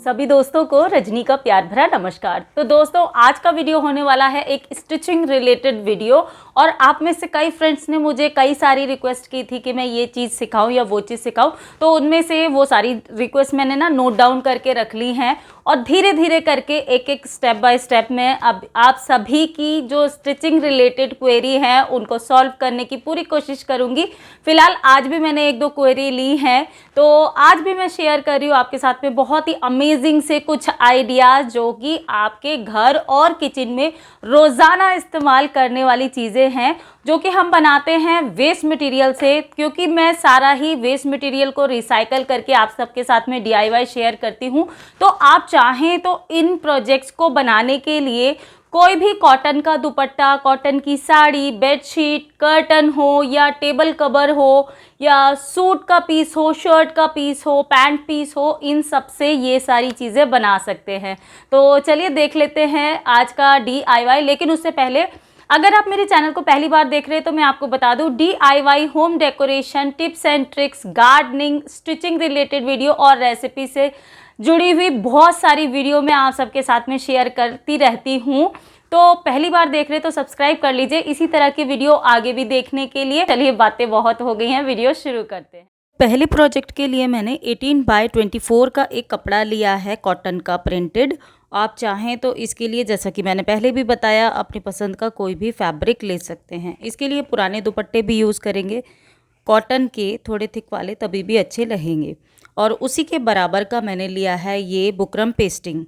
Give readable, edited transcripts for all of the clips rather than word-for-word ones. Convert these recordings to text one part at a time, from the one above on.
सभी दोस्तों को रजनी का प्यार भरा नमस्कार। तो दोस्तों आज का वीडियो होने वाला है एक स्टिचिंग रिलेटेड वीडियो और आप में से कई फ्रेंड्स ने मुझे कई सारी रिक्वेस्ट की थी कि मैं ये चीज़ सिखाऊं या वो चीज़ सिखाऊं, तो उनमें से वो सारी रिक्वेस्ट मैंने नोट डाउन करके रख ली हैं और धीरे धीरे करके एक एक स्टेप बाय स्टेप में अब आप सभी की जो स्टिचिंग रिलेटेड क्वेरी है उनको सॉल्व करने की पूरी कोशिश करूँगी। फिलहाल आज भी मैंने एक दो क्वेरी ली हैं, तो आज भी मैं शेयर कर रही हूँ आपके साथ में बहुत ही अमेजिंग से कुछ आइडियाज़ जो कि आपके घर और किचन में रोज़ाना इस्तेमाल करने वाली चीज़ें हैं जो कि हम बनाते हैं वेस्ट मटेरियल से, क्योंकि मैं सारा ही वेस्ट मटेरियल को रिसाइकल करके आप सबके साथ में DIY शेयर करती हूँ। तो आप चाहें तो इन प्रोजेक्ट्स को बनाने के लिए कोई भी कॉटन का दुपट्टा, कॉटन की साड़ी, बेडशीट, कर्टन हो या टेबल कवर हो या सूट का पीस हो, शर्ट का पीस हो, पैंट पीस हो, इन सब से ये सारी चीज़ें बना सकते हैं। तो चलिए देख लेते हैं आज का DIY। लेकिन उससे पहले अगर आप मेरे चैनल को पहली बार देख रहे हैं तो मैं आपको बता दूं, DIY home decoration, tips and tricks, gardening, stitching related video और रेसिपी से जुड़ी हुई बहुत सारी वीडियो मैं आप सबके साथ में शेयर करती रहती हूँ। तो पहली बार देख रहे तो सब्सक्राइब कर लीजिए इसी तरह की वीडियो आगे भी देखने के लिए। चलिए बातें बहुत हो गई हैं, वीडियो शुरू करते हैं। पहले प्रोजेक्ट के लिए मैंने 18x24 का एक कपड़ा लिया है कॉटन का प्रिंटेड। आप चाहें तो इसके लिए, जैसा कि मैंने पहले भी बताया, अपनी पसंद का कोई भी फैब्रिक ले सकते हैं। इसके लिए पुराने दुपट्टे भी यूज़ करेंगे, कॉटन के थोड़े थिक वाले, तभी भी अच्छे रहेंगे। और उसी के बराबर का मैंने लिया है ये बुकरम पेस्टिंग।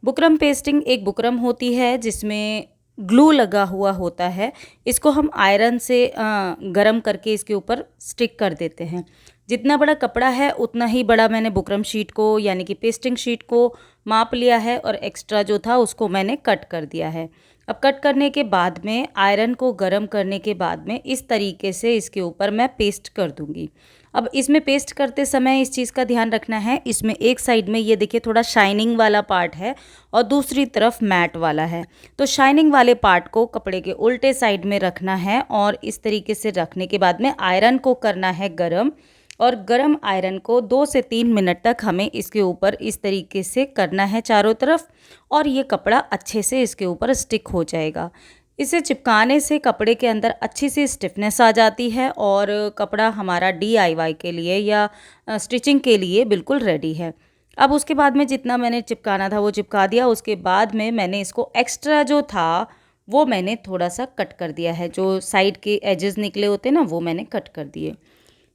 बुकरम पेस्टिंग एक बुकरम होती है जिसमें ग्लू लगा हुआ होता है। इसको हम आयरन से गरम करके इसके ऊपर स्टिक कर देते हैं। जितना बड़ा कपड़ा है उतना ही बड़ा मैंने बुकरम शीट को यानी कि पेस्टिंग शीट को माप लिया है और एक्स्ट्रा जो था उसको मैंने कट कर दिया है। अब कट करने के बाद में आयरन को गरम करने के बाद में इस तरीके से इसके ऊपर मैं पेस्ट कर दूंगी। अब इसमें पेस्ट करते समय इस चीज़ का ध्यान रखना है, इसमें एक साइड में ये देखिए थोड़ा शाइनिंग वाला पार्ट है और दूसरी तरफ मैट वाला है। तो शाइनिंग वाले पार्ट को कपड़े के उल्टे साइड में रखना है और इस तरीके से रखने के बाद में आयरन को करना है गरम, और गरम आयरन को 2 से 3 मिनट तक हमें इसके ऊपर इस तरीके से करना है चारों तरफ, और ये कपड़ा अच्छे से इसके ऊपर स्टिक हो जाएगा। इसे चिपकाने से कपड़े के अंदर अच्छी सी स्टिफनेस आ जाती है और कपड़ा हमारा DIY के लिए या स्टिचिंग के लिए बिल्कुल रेडी है। अब उसके बाद में जितना मैंने चिपकाना था वो चिपका दिया। उसके बाद में मैंने इसको एक्स्ट्रा जो था वो मैंने थोड़ा सा कट कर दिया है, जो साइड के एजेस निकले होते ना वो मैंने कट कर दिए।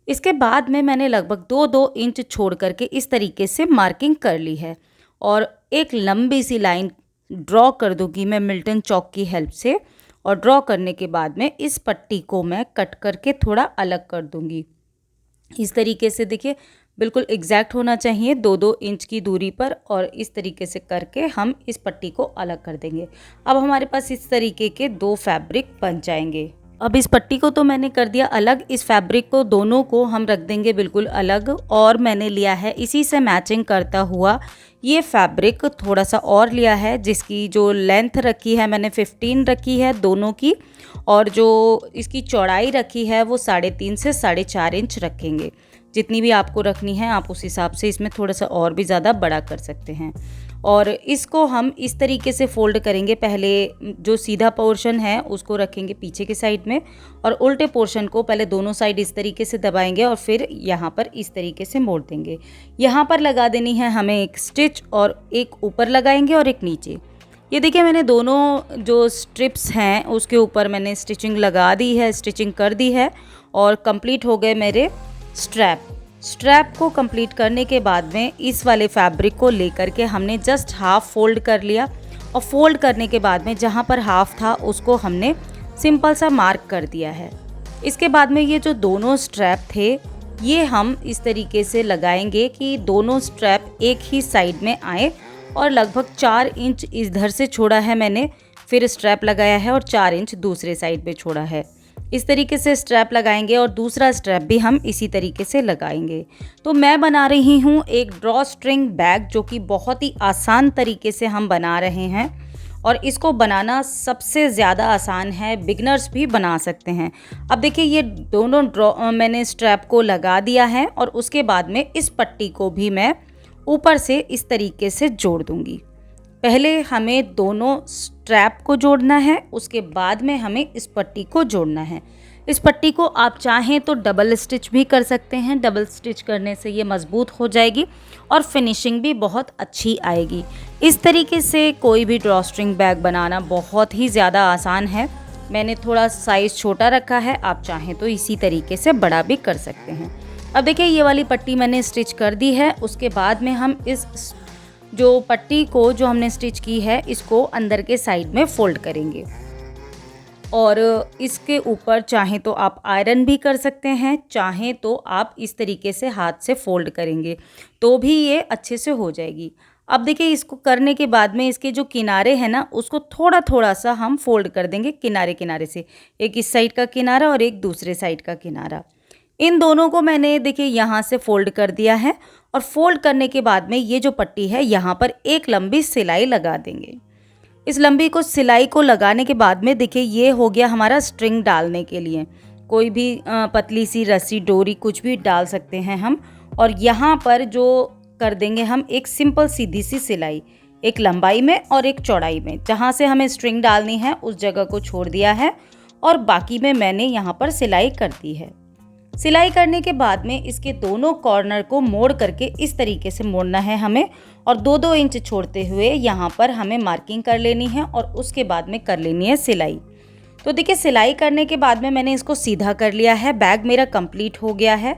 इसके बाद में मैंने लगभग 2-2 इंच छोड़ करके इस तरीके से मार्किंग कर ली है और एक लंबी सी लाइन ड्रॉ कर दूंगी मैं मिल्टन चॉक की हेल्प से। और ड्रॉ करने के बाद में इस पट्टी को मैं कट करके थोड़ा अलग कर दूंगी। इस तरीके से देखिए बिल्कुल एग्जैक्ट होना चाहिए 2-2 इंच की दूरी पर, और इस तरीके से करके हम इस पट्टी को अलग कर देंगे। अब हमारे पास इस तरीके के 2 फैब्रिक बन जाएंगे। अब इस पट्टी को तो मैंने कर दिया अलग, इस फैब्रिक को दोनों को हम रख देंगे बिल्कुल अलग। और मैंने लिया है इसी से मैचिंग करता हुआ ये फैब्रिक थोड़ा सा और लिया है, जिसकी जो लेंथ रखी है मैंने 15 रखी है दोनों की, और जो इसकी चौड़ाई रखी है वो 3.5 से 4.5 इंच रखेंगे। जितनी भी आपको रखनी है आप उस हिसाब से इसमें थोड़ा सा और भी ज़्यादा बड़ा कर सकते हैं। और इसको हम इस तरीके से फोल्ड करेंगे। पहले जो सीधा पोर्शन है उसको रखेंगे पीछे के साइड में, और उल्टे पोर्शन को पहले दोनों साइड इस तरीके से दबाएंगे और फिर यहाँ पर इस तरीके से मोड़ देंगे। यहाँ पर लगा देनी है हमें एक स्टिच, और एक ऊपर लगाएंगे और एक नीचे। ये देखिए मैंने दोनों जो स्ट्रिप्स हैं उसके ऊपर मैंने स्टिचिंग लगा दी है, स्टिचिंग कर दी है, और कंप्लीट हो गए मेरे स्ट्रैप को कंप्लीट करने के बाद में इस वाले फैब्रिक को लेकर के हमने जस्ट हाफ फोल्ड कर लिया, और फोल्ड करने के बाद में जहाँ पर हाफ था उसको हमने सिंपल सा मार्क कर दिया है। इसके बाद में ये जो दोनों स्ट्रैप थे ये हम इस तरीके से लगाएंगे कि दोनों स्ट्रैप एक ही साइड में आए, और लगभग 4 इंच इधर से छोड़ा है मैंने, फिर स्ट्रैप लगाया है और 4 इंच दूसरे साइड पे छोड़ा है। इस तरीके से स्ट्रैप लगाएंगे और दूसरा स्ट्रैप भी हम इसी तरीके से लगाएंगे। तो मैं बना रही हूँ एक ड्रॉ स्ट्रिंग बैग, जो कि बहुत ही आसान तरीके से हम बना रहे हैं, और इसको बनाना सबसे ज़्यादा आसान है, बिगनर्स भी बना सकते हैं। अब देखिए ये दोनों मैंने स्ट्रैप को लगा दिया है, और उसके बाद में इस पट्टी को भी मैं ऊपर से इस तरीके से जोड़ दूंगी। पहले हमें दोनों स्ट्रैप को जोड़ना है, उसके बाद में हमें इस पट्टी को जोड़ना है। इस पट्टी को आप चाहें तो डबल स्टिच भी कर सकते हैं। डबल स्टिच करने से ये मज़बूत हो जाएगी और फिनिशिंग भी बहुत अच्छी आएगी। इस तरीके से कोई भी ड्रॉ स्ट्रिंग बैग बनाना बहुत ही ज़्यादा आसान है। मैंने थोड़ा साइज़ छोटा रखा है, आप चाहें तो इसी तरीके से बड़ा भी कर सकते हैं। अब देखिए ये वाली पट्टी मैंने स्टिच कर दी है। उसके बाद में हम इस जो पट्टी को जो हमने स्टिच की है इसको अंदर के साइड में फोल्ड करेंगे और इसके ऊपर चाहें तो आप आयरन भी कर सकते हैं, चाहें तो आप इस तरीके से हाथ से फोल्ड करेंगे तो भी ये अच्छे से हो जाएगी। अब देखिए इसको करने के बाद में इसके जो किनारे हैं ना उसको थोड़ा थोड़ा सा हम फोल्ड कर देंगे किनारे किनारे से, एक इस साइड का किनारा और एक दूसरे साइड का किनारा। इन दोनों को मैंने देखिए यहाँ से फोल्ड कर दिया है और फोल्ड करने के बाद में ये जो पट्टी है यहाँ पर एक लंबी सिलाई लगा देंगे। इस लंबी को सिलाई को लगाने के बाद में देखिए ये हो गया हमारा स्ट्रिंग डालने के लिए। कोई भी पतली सी रस्सी डोरी कुछ भी डाल सकते हैं हम। और यहाँ पर जो कर देंगे हम एक सिंपल सीधी सी सिलाई, एक लंबाई में और एक चौड़ाई में। जहाँ से हमें स्ट्रिंग डालनी है उस जगह को छोड़ दिया है और बाकी में मैंने यहाँ पर सिलाई कर दी है। सिलाई करने के बाद में इसके दोनों कॉर्नर को मोड़ करके इस तरीके से मोड़ना है हमें और 2-2 इंच छोड़ते हुए यहाँ पर हमें मार्किंग कर लेनी है और उसके बाद में कर लेनी है सिलाई। तो देखिए सिलाई करने के बाद में मैंने इसको सीधा कर लिया है। बैग मेरा कंप्लीट हो गया है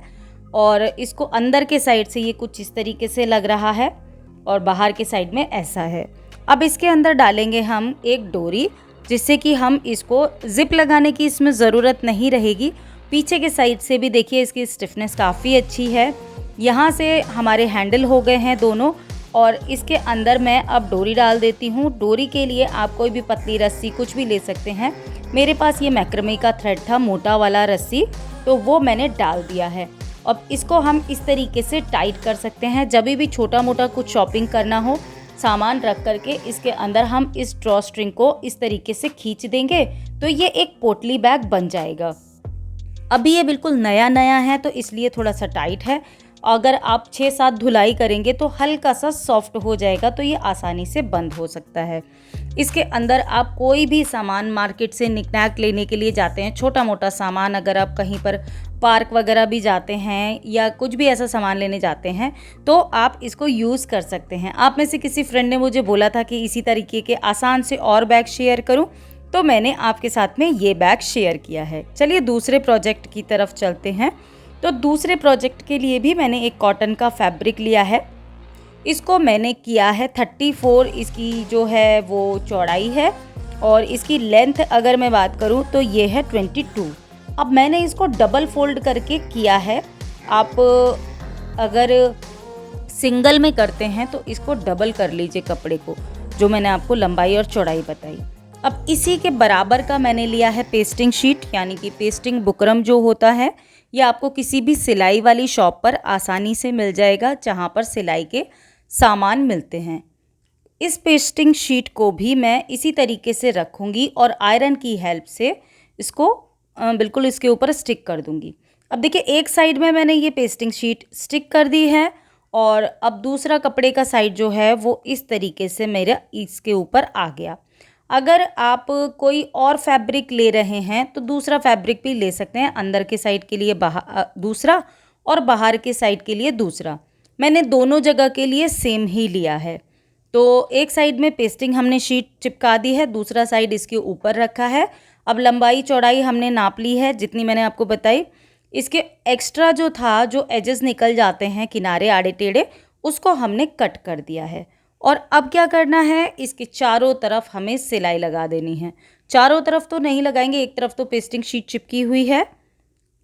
और इसको अंदर के साइड से ये कुछ इस तरीके से लग रहा है और बाहर के साइड में ऐसा है। अब इसके अंदर डालेंगे हम एक डोरी, जिससे कि हम इसको जिप लगाने की इसमें ज़रूरत नहीं रहेगी। पीछे के साइड से भी देखिए इसकी स्टिफनेस काफ़ी अच्छी है। यहाँ से हमारे हैंडल हो गए हैं दोनों और इसके अंदर मैं अब डोरी डाल देती हूँ। डोरी के लिए आप कोई भी पतली रस्सी कुछ भी ले सकते हैं। मेरे पास ये मैक्रमे का थ्रेड था, मोटा वाला रस्सी, तो वो मैंने डाल दिया है। अब इसको हम इस तरीके से टाइट कर सकते हैं। जब भी छोटा मोटा कुछ शॉपिंग करना हो, सामान रख करके इसके अंदर हम इस ड्रॉ स्ट्रिंग को इस तरीके से खींच देंगे तो ये एक पोटली बैग बन जाएगा। अभी ये बिल्कुल नया नया है तो इसलिए थोड़ा सा टाइट है। अगर आप 6-7 धुलाई करेंगे तो हल्का सा सॉफ्ट हो जाएगा, तो ये आसानी से बंद हो सकता है। इसके अंदर आप कोई भी सामान मार्केट से निकनैक लेने के लिए जाते हैं, छोटा मोटा सामान, अगर आप कहीं पर पार्क वगैरह भी जाते हैं या कुछ भी ऐसा सामान लेने जाते हैं तो आप इसको यूज़ कर सकते हैं। आप में से किसी फ्रेंड ने मुझे बोला था कि इसी तरीके के आसान से और बैग शेयर करूं, तो मैंने आपके साथ में ये बैग शेयर किया है। चलिए दूसरे प्रोजेक्ट की तरफ चलते हैं। तो दूसरे प्रोजेक्ट के लिए भी मैंने एक कॉटन का फैब्रिक लिया है। इसको मैंने किया है 34, इसकी जो है वो चौड़ाई है और इसकी लेंथ अगर मैं बात करूं तो ये है 22। अब मैंने इसको डबल फोल्ड करके किया है। आप अगर सिंगल में करते हैं तो इसको डबल कर लीजिए कपड़े को, जो मैंने आपको लंबाई और चौड़ाई बताई। अब इसी के बराबर का मैंने लिया है पेस्टिंग शीट, यानी कि पेस्टिंग बुकरम जो होता है, ये आपको किसी भी सिलाई वाली शॉप पर आसानी से मिल जाएगा जहाँ पर सिलाई के सामान मिलते हैं। इस पेस्टिंग शीट को भी मैं इसी तरीके से रखूँगी और आयरन की हेल्प से इसको बिल्कुल इसके ऊपर स्टिक कर दूँगी। अब देखिए एक साइड में मैंने ये पेस्टिंग शीट स्टिक कर दी है और अब दूसरा कपड़े का साइड जो है वो इस तरीके से मेरा इसके ऊपर आ गया। अगर आप कोई और फैब्रिक ले रहे हैं तो दूसरा फैब्रिक भी ले सकते हैं, अंदर के साइड के लिए दूसरा और बाहर के साइड के लिए दूसरा। मैंने दोनों जगह के लिए सेम ही लिया है। तो एक साइड में पेस्टिंग हमने शीट चिपका दी है, दूसरा साइड इसके ऊपर रखा है। अब लंबाई चौड़ाई हमने नाप ली है जितनी मैंने आपको बताई। इसके एक्स्ट्रा जो था, जो एजेस निकल जाते हैं किनारे आड़े टेढ़े, उसको हमने कट कर दिया है। और अब क्या करना है, इसके चारों तरफ हमें सिलाई लगा देनी है। चारों तरफ तो नहीं लगाएंगे, एक तरफ तो पेस्टिंग शीट चिपकी हुई है,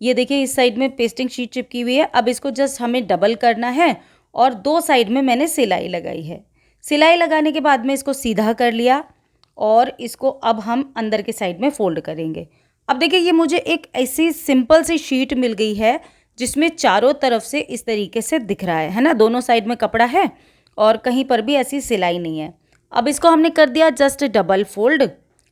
ये देखिए इस साइड में पेस्टिंग शीट चिपकी हुई है। अब इसको जस्ट हमें डबल करना है और 2 साइड में मैंने सिलाई लगाई है। सिलाई लगाने के बाद में इसको सीधा कर लिया और इसको अब हम अंदर के साइड में फोल्ड करेंगे। अब देखिए ये मुझे एक ऐसी सिंपल सी शीट मिल गई है जिसमें चारों तरफ से इस तरीके से दिख रहा है ना, दोनों साइड में कपड़ा है और कहीं पर भी ऐसी सिलाई नहीं है। अब इसको हमने कर दिया just double fold.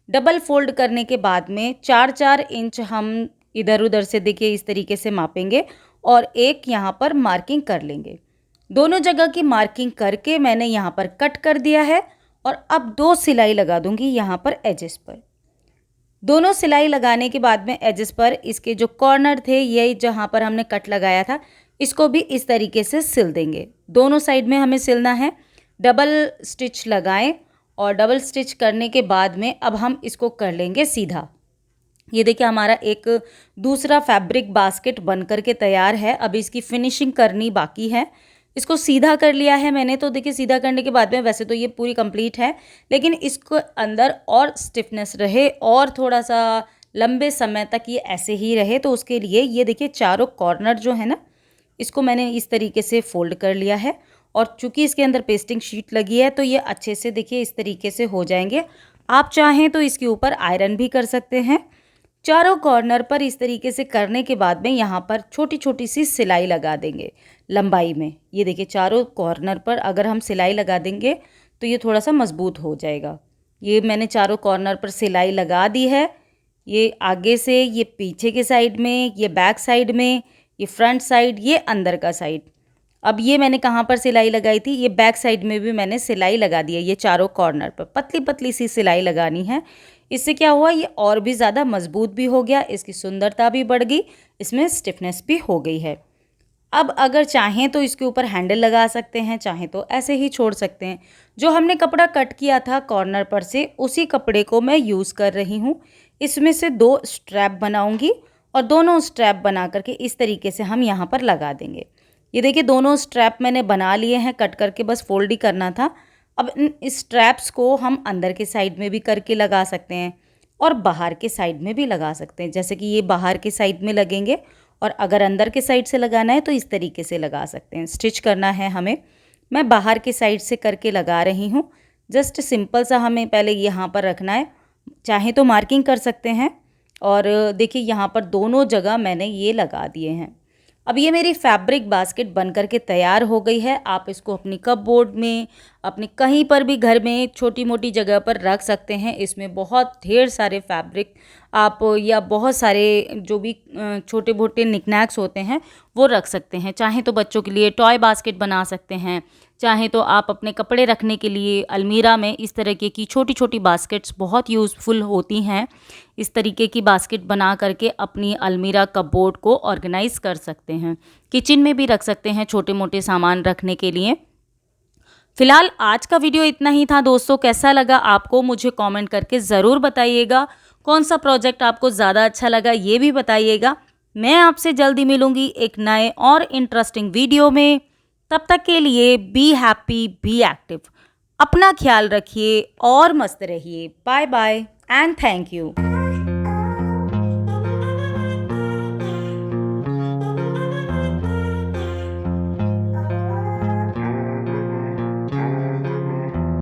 Double fold करने के बाद में 4-4 इंच हम इधर उधर से देखिए इस तरीके से मापेंगे और एक यहाँ पर मार्किंग कर लेंगे। दोनों जगह की मार्किंग करके मैंने यहाँ पर कट कर दिया है और अब 2 सिलाई लगा दूंगी यहाँ पर एजेस पर। दोनों सिलाई लगाने के बाद में एजेस पर इसके जो कॉर्नर थे, ये जहाँ पर हमने कट लगाया था, इसको भी इस तरीके से सिल देंगे। दोनों साइड में हमें सिलना है। डबल स्टिच लगाएं और डबल स्टिच करने के बाद में अब हम इसको कर लेंगे सीधा। ये देखिए हमारा एक दूसरा फैब्रिक बास्केट बन करके तैयार है। अब इसकी फिनिशिंग करनी बाकी है। इसको सीधा कर लिया है मैंने, तो देखिए सीधा करने के बाद में वैसे तो ये पूरी कंप्लीट है, लेकिन इसको अंदर और स्टिफनेस रहे और थोड़ा सा लंबे समय तक ये ऐसे ही रहे, तो उसके लिए ये देखिए चारों कॉर्नर जो है ना, इसको मैंने इस तरीके से फोल्ड कर लिया है। और चूंकि इसके अंदर पेस्टिंग शीट लगी है तो ये अच्छे से देखिए इस तरीके से हो जाएंगे। आप चाहें तो इसके ऊपर आयरन भी कर सकते हैं। चारों कॉर्नर पर इस तरीके से करने के बाद में यहाँ पर छोटी छोटी सी सिलाई लगा देंगे लंबाई में। ये देखिए चारों कॉर्नर पर अगर हम सिलाई लगा देंगे तो ये थोड़ा सा मजबूत हो जाएगा। ये मैंने चारों कॉर्नर पर सिलाई लगा दी है। ये आगे से, ये पीछे के साइड में, ये बैक साइड में, ये फ्रंट साइड, ये अंदर का साइड। अब ये मैंने कहाँ पर सिलाई लगाई थी, ये बैक साइड में भी मैंने सिलाई लगा दी है। ये चारों कॉर्नर पर पतली पतली सी सिलाई लगानी है। इससे क्या हुआ, ये और भी ज़्यादा मजबूत भी हो गया, इसकी सुंदरता भी बढ़ गई, इसमें स्टिफनेस भी हो गई है। अब अगर चाहें तो इसके ऊपर हैंडल लगा सकते हैं, चाहें तो ऐसे ही छोड़ सकते हैं। जो हमने कपड़ा कट किया था कॉर्नर पर से, उसी कपड़े को मैं यूज़ कर रही हूँ। इसमें से 2 स्ट्रैप बनाऊँगी और दोनों स्ट्रैप बना करके इस तरीके से हम यहाँ पर लगा देंगे। ये देखिए दोनों स्ट्रैप मैंने बना लिए हैं, कट करके बस फोल्ड ही करना था। अब इन स्ट्रैप्स को हम अंदर के साइड में भी करके लगा सकते हैं और बाहर के साइड में भी लगा सकते हैं। जैसे कि ये बाहर के साइड में लगेंगे और अगर अंदर के साइड से लगाना है तो इस तरीके से लगा सकते हैं। स्टिच करना है हमें, मैं बाहर के साइड से करके लगा रही हूँ। जस्ट सिंपल सा हमें पहले यहाँ पर रखना है, चाहे तो मार्किंग कर सकते हैं। और देखिए यहाँ पर दोनों जगह मैंने ये लगा दिए हैं। अब ये मेरी फैब्रिक बास्केट बन करके तैयार हो गई है। आप इसको अपनी कपबोर्ड में, अपने कहीं पर भी घर में छोटी मोटी जगह पर रख सकते हैं। इसमें बहुत ढेर सारे फैब्रिक आप या बहुत सारे जो भी छोटे मोटे निकनैक्स होते हैं वो रख सकते हैं। चाहे तो बच्चों के लिए टॉय बास्केट बना सकते हैं, चाहे तो आप अपने कपड़े रखने के लिए अलमीरा में इस तरीके की छोटी छोटी बास्केट्स बहुत यूज़फुल होती हैं। इस तरीके की बास्केट बना करके अपनी अलमीरा कपबोर्ड को ऑर्गेनाइज़ कर सकते हैं। किचन में भी रख सकते हैं छोटे मोटे सामान रखने के लिए। फिलहाल आज का वीडियो इतना ही था दोस्तों। कैसा लगा आपको मुझे कमेंट करके ज़रूर बताइएगा। कौन सा प्रोजेक्ट आपको ज़्यादा अच्छा लगा ये भी बताइएगा। मैं आपसे जल्दी मिलूँगी एक नए और इंटरेस्टिंग वीडियो में। तब तक के लिए बी हैप्पी, बी एक्टिव, अपना ख्याल रखिए और मस्त रहिए। Bye bye and thank you.